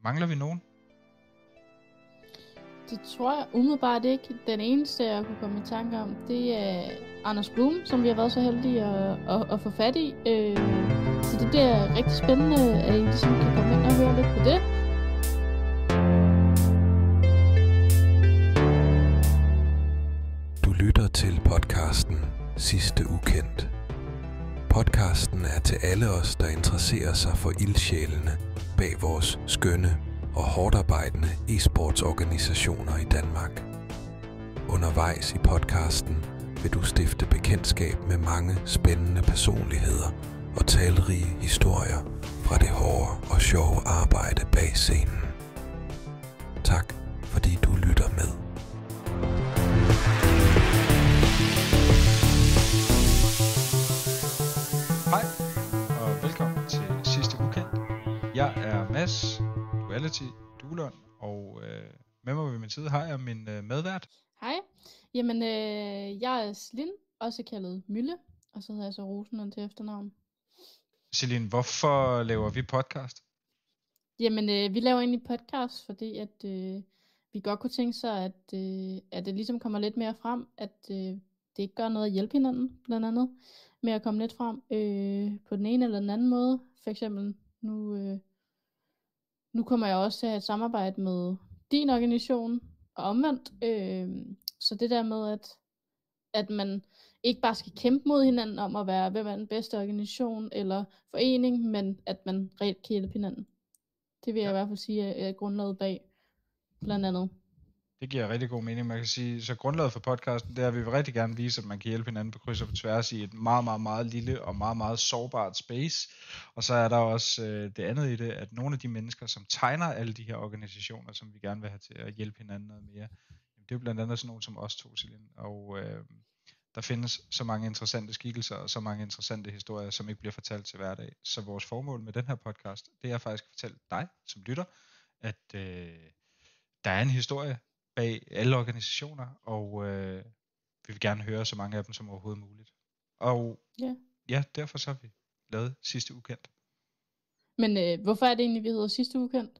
Mangler vi nogen? Det tror jeg umiddelbart ikke. Den eneste, jeg kunne komme i tanke om, det er Anders Blum, som vi har været så heldige at få fat i. Så det bliver rigtig spændende, at I ligesom kan komme ind og høre lidt på det. Du lytter til podcasten Sidste Ukendt. Podcasten er til alle os, der interesserer sig for ildsjælene bag vores skønne og hårdarbejdende e-sportsorganisationer i Danmark. Undervejs i podcasten vil du stifte bekendtskab med mange spændende personligheder og talrige historier fra det hårde og sjove arbejde bag scenen. Tak fordi du lytter med. Hej, og velkommen til Sidste Ukendt. Jeg er Mads, Duality, Duelund, og med mig ved min side har jeg min medvært. Hej. Jamen, jeg er Celine, også kaldet Mylle, og så hedder jeg så Rosenlund til efternavn. Celine, hvorfor laver vi podcast? Jamen, vi laver egentlig podcast, fordi at vi godt kunne tænke sig, at det ligesom kommer lidt mere frem, at det ikke gør noget at hjælpe hinanden, blandt andet, med at komme lidt frem på den ene eller den anden måde. For eksempel, nu kommer jeg også til at have et samarbejde med din organisation, og omvendt. Så det der med, at man ikke bare skal kæmpe mod hinanden om at være, hvem er den bedste organisation eller forening, men at man reelt kan hjælpe hinanden. Det vil jeg i hvert fald sige er grundlaget bag, blandt andet. Det giver rigtig god mening, man kan sige. Så grundlaget for podcasten, det er, at vi vil rigtig gerne vise, at man kan hjælpe hinanden på kryds og på tværs i et meget, meget, meget lille og meget, meget sårbart space. Og så er der også det andet i det, at nogle af de mennesker, som tegner alle de her organisationer, som vi gerne vil have til at hjælpe hinanden noget mere, det er jo blandt andet sådan nogle som os to, Celine. Og der findes så mange interessante skikkelser og så mange interessante historier, som ikke bliver fortalt til hverdag. Så vores formål med den her podcast, det er faktisk at fortælle dig, som lytter, at der er en historie bag alle organisationer, og vi vil gerne høre så mange af dem som overhovedet muligt. Og ja, derfor så har vi lavet Sidste Ukendt. Men hvorfor er det egentlig, vi hedder Sidste Ukendt?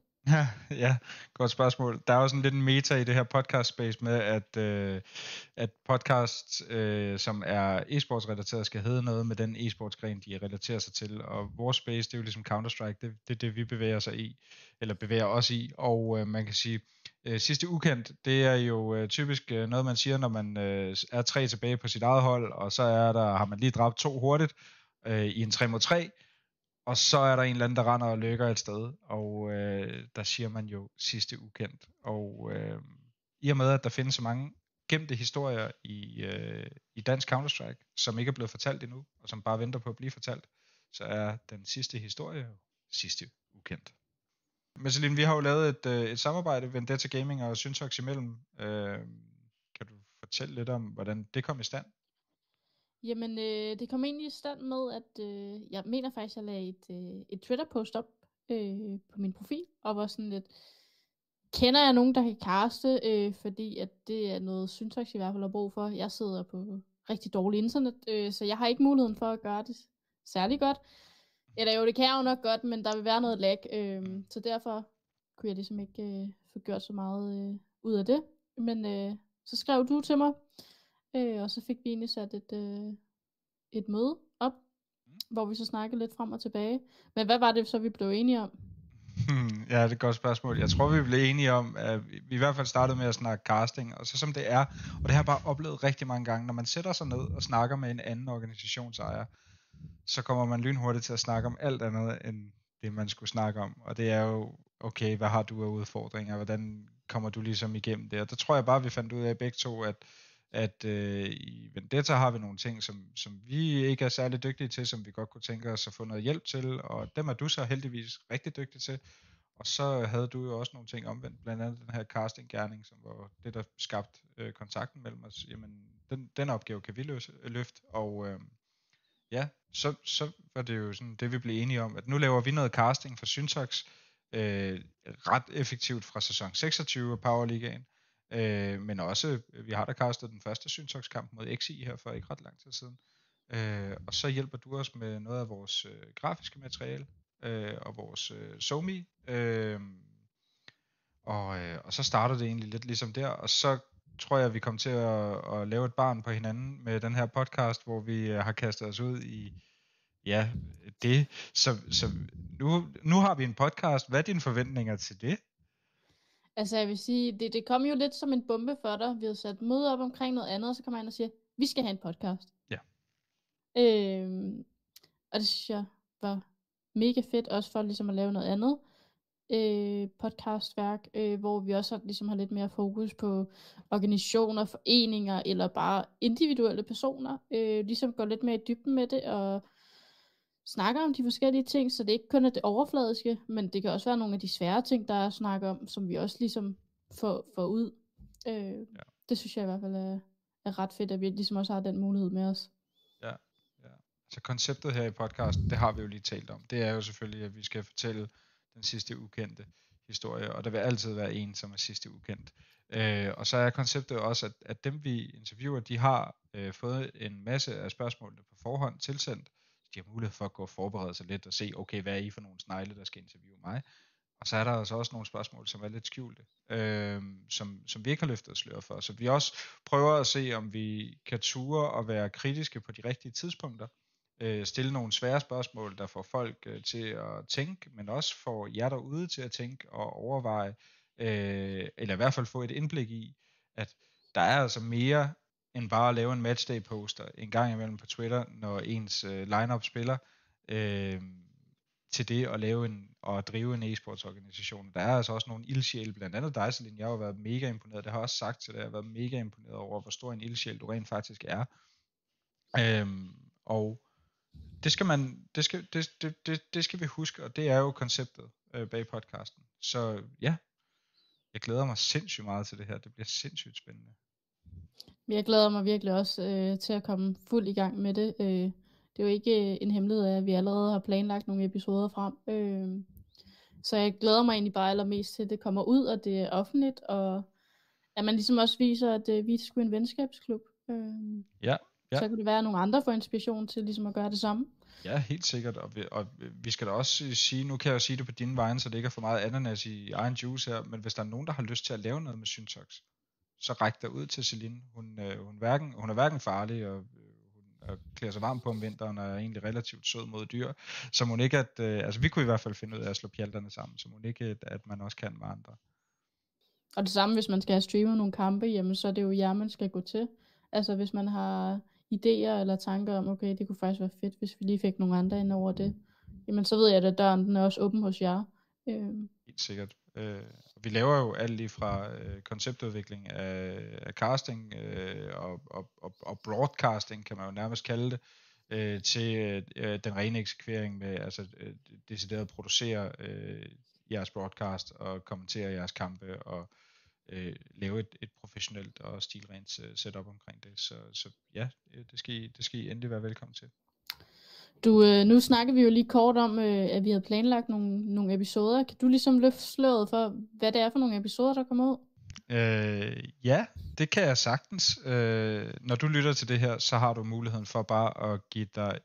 Ja, godt spørgsmål. Der er jo sådan lidt en meta i det her podcast space med, at podcast, som er e-sportsrelateret, skal hedde noget med den e-sportsgren, de relaterer sig til. Og vores space, det er jo ligesom Counter-Strike, det er det, vi bevæger os i. Og man kan sige, Sidste Ukendt, det er jo typisk noget, man siger, når man er 3 tilbage på sit eget hold, og så har man lige dræbt 2 hurtigt i en 3 mod 3. Og så er der en eller anden, der render og løkker et sted, og der siger man jo Sidste Ukendt. Og i og med, at der findes så mange gemte historier i dansk Counter-Strike, som ikke er blevet fortalt endnu, og som bare venter på at blive fortalt, så er den sidste historie jo Sidste Ukendt. Men Celine, vi har jo lavet et samarbejde, Vendetta Gaming og Syntox imellem. Kan du fortælle lidt om, hvordan det kom i stand? Jamen, det kom egentlig i stand med, at jeg mener faktisk, at jeg lagde et Twitter-post op på min profil, og var sådan lidt, kender jeg nogen, der kan caste, fordi at det er noget Syntox i hvert fald har brug for. Jeg sidder på rigtig dårlig internet, så jeg har ikke muligheden for at gøre det særlig godt. Eller jo, det kan jeg jo nok godt, men der vil være noget lag, så derfor kunne jeg ligesom ikke få gjort så meget ud af det. Men så skrev du til mig, og så fik vi egentlig sat et møde op, hvor vi så snakkede lidt frem og tilbage. Men hvad var det så, vi blev enige om? Ja, det er et godt spørgsmål. Jeg tror, vi blev enige om, at vi i hvert fald startede med at snakke casting, og så som det er, og det har jeg bare oplevet rigtig mange gange, når man sætter sig ned og snakker med en anden organisationsejer, så kommer man lynhurtigt til at snakke om alt andet, end det man skulle snakke om. Og det er jo, okay, hvad har du af udfordringer? Hvordan kommer du ligesom igennem det? Og der tror jeg bare, vi fandt ud af begge to, at i Vendetta har vi nogle ting, som vi ikke er særlig dygtige til, som vi godt kunne tænke os at få noget hjælp til, og dem er du så heldigvis rigtig dygtig til. Og så havde du jo også nogle ting omvendt, blandt andet den her casting-gerning, som var det, der skabte kontakten mellem os. Jamen, den opgave kan vi løfte, og ja, så var det jo sådan det, vi blev enige om, at nu laver vi noget casting for Syntox, ret effektivt fra sæson 26 af Power Ligaen, men også, vi har da castet den første Syntox-kamp mod XI her for ikke ret lang tid siden, og så hjælper du os med noget af vores grafiske materiale, og vores SoMe, Og så starter det egentlig lidt ligesom der, og så tror jeg, vi kommer til at lave et barn på hinanden med den her podcast, hvor vi har kastet os ud i det. Så nu har vi en podcast. Hvad er dine forventninger til det? Altså jeg vil sige, det kom jo lidt som en bombe for dig. Vi havde sat møde op omkring noget andet, og så kommer jeg ind og siger, vi skal have en podcast. Ja. Og det synes jeg var mega fedt, også for ligesom at lave noget andet podcastværk, hvor vi også ligesom har lidt mere fokus på organisationer, foreninger, eller bare individuelle personer. Ligesom går lidt mere i dybden med det, og snakker om de forskellige ting, så det ikke kun er det overfladiske, men det kan også være nogle af de svære ting, der er at snakke om, som vi også ligesom får ud. Det synes jeg i hvert fald er ret fedt, at vi ligesom også har den mulighed med os. Ja. Så konceptet her i podcasten, det har vi jo lige talt om. Det er jo selvfølgelig, at vi skal fortælle den sidste ukendte historie, og der vil altid være en, som er sidste ukendt. Og så er konceptet også, at dem vi interviewer, de har fået en masse af spørgsmålene på forhånd tilsendt. De har mulighed for at gå og forberede sig lidt og se, okay, hvad er I for nogle snegle, der skal interviewe mig? Og så er der altså også nogle spørgsmål, som er lidt skjulte, som vi ikke har løftet slør for. Så vi også prøver at se, om vi kan ture og være kritiske på de rigtige tidspunkter. Stille nogle svære spørgsmål, der får folk til at tænke, men også får jer derude til at tænke og overveje, eller i hvert fald få et indblik i, at der er altså mere end bare at lave en matchday poster en gang imellem på Twitter, når ens lineup spiller, til det at lave og drive en e-sportsorganisation. Der er altså også nogle ildsjæle, blandt andet dig, Celine. Jeg har jo været mega imponeret, det har jeg også sagt til dig, jeg har været mega imponeret over, hvor stor en ildsjæl du rent faktisk er. Og det skal vi huske, og det er jo konceptet bag podcasten. Så ja, jeg glæder mig sindssygt meget til det her. Det bliver sindssygt spændende. Jeg glæder mig virkelig også til at komme fuld i gang med det. Det er jo ikke en hemmelighed, at vi allerede har planlagt nogle episoder frem. Så jeg glæder mig egentlig bare allermest til, at det kommer ud, og det er offentligt, og at man ligesom også viser, at vi er sgu en venskabsklub. Ja. Så kan det være, at nogle andre får inspiration til ligesom at gøre det samme. Ja, helt sikkert, og vi skal da også sige, nu kan jeg jo sige det på dine vegne, så det ikke er for meget ananas i egen juice her, men hvis der er nogen, der har lyst til at lave noget med Syntox, så ræk dig ud til Celine. Hun er hverken farlig, og hun klæder sig varm på om vinteren, og er egentlig relativt sød mod dyr, så må ikke altså vi kunne i hvert fald finde ud af at slå pjalterne sammen, så må ikke at man også kan med andre. Og det samme, hvis man skal have streamet nogle kampe, jamen så er det jo jer, man skal gå til. Altså hvis man har idéer eller tanker om, okay, det kunne faktisk være fedt, hvis vi lige fik nogle andre ind over det, jamen så ved jeg, at døren den er også åben hos jer. Helt sikkert. Vi laver jo alt lige fra konceptudvikling af casting og broadcasting, kan man jo nærmest kalde det, til den rene eksekvering med decideret at producere jeres broadcast og kommentere jeres kampe og lave et professionelt og stilrent setup omkring det. Så ja, det skal I endelig være velkommen til. Nu snakker vi jo lige kort om, at vi havde planlagt nogle episoder. Kan du ligesom løfte sløret for, hvad det er for nogle episoder, der kommer ud? Ja, det kan jeg sagtens. Når du lytter til det her, så har du muligheden for bare at give dig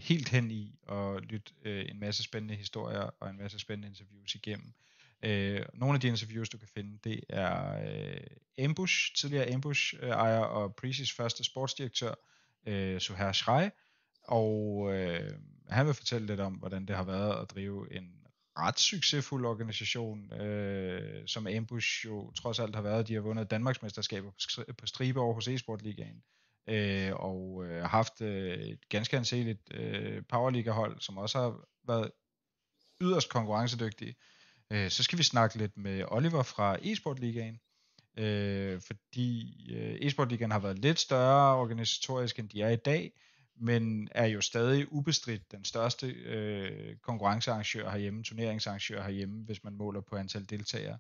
helt hen i og lytte en masse spændende historier og en masse spændende interviews igennem. Nogle af de interviews, du kan finde, det er Ambush, tidligere Ambush-ejer og Precis første sportsdirektør, Suhair Shrey, og han vil fortælle lidt om, hvordan det har været at drive en ret succesfuld organisation, som Ambush jo trods alt har været. De har vundet Danmarksmesterskaber på stribe over hos e-sportligaen, og haft et ganske anseligt powerliga-hold, som også har været yderst konkurrencedygtige. Så skal vi snakke lidt med Oliver fra e-sportligaen, fordi e-sportligaen har været lidt større organisatorisk, end de er i dag, men er jo stadig ubestridt den største konkurrencearrangør herhjemme, turneringsarrangør herhjemme, hvis man måler på antal deltagere,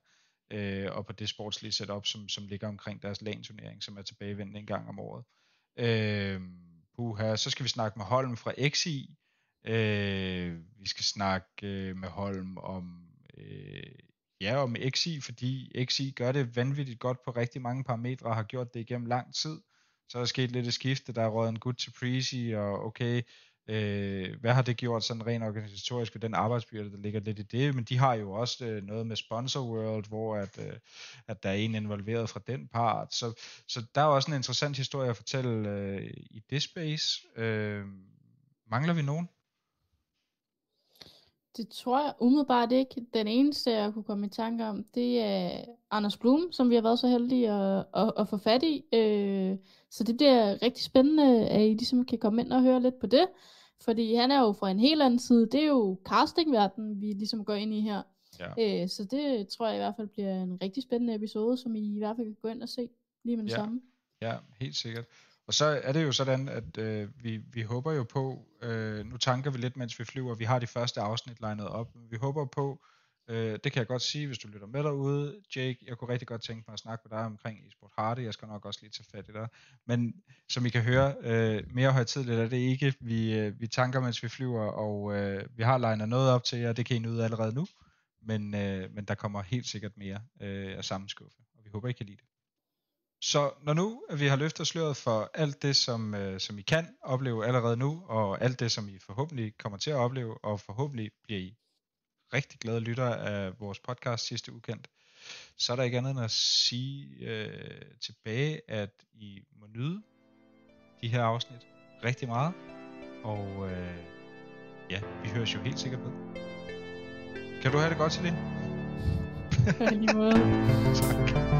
og på det sportslige setup, som ligger omkring deres LAN-turnering, som er tilbagevendende en gang om året. Så skal vi snakke med Holm fra XI. Vi skal snakke med Holm om XI, fordi XI gør det vanvittigt godt på rigtig mange parametre, og har gjort det igennem lang tid. Så er der sket lidt et skifte, der er røget en gut til Prezi, og okay, Hvad har det gjort sådan rent organisatorisk ved den arbejdsbyrde, der ligger lidt i det? Men de har jo også noget med Sponsor World, hvor at der er en involveret fra den part. Så der er også en interessant historie at fortælle i det space. Mangler vi nogen? Det tror jeg umiddelbart ikke. Den eneste, jeg kunne komme i tanke om, det er Anders Blum, som vi har været så heldige at få fat i. Så det bliver rigtig spændende, at I ligesom kan komme ind og høre lidt på det. Fordi han er jo fra en helt anden side. Det er jo castingverdenen, vi ligesom går ind i her. Ja. Så det tror jeg i hvert fald bliver en rigtig spændende episode, som I hvert fald kan gå ind og se lige med det samme. Ja, helt sikkert. Og så er det jo sådan, at vi håber jo på, nu tanker vi lidt, mens vi flyver, vi har de første afsnit legnet op, vi håber på, det kan jeg godt sige, hvis du lytter med derude, Jake, jeg kunne rigtig godt tænke mig at snakke med dig omkring eSport Hardy, jeg skal nok også lige tage fat i dig, men som I kan høre, mere højtidligt er det ikke, vi tanker, mens vi flyver, og vi har legnet noget op til jer, det kan I nyde allerede nu, men der kommer helt sikkert mere af samme skuffe, og vi håber, I kan lide det. Så når nu vi har løftet sløret for alt det, som I kan opleve allerede nu, og alt det, som I forhåbentlig kommer til at opleve, og forhåbentlig bliver I rigtig glade lyttere af vores podcast sidste ukendt, så er der ikke andet end at sige tilbage, at I må nyde de her afsnit rigtig meget, og ja, vi høres jo helt sikkert ved. Kan du have det godt til det? På lige måde. Tak.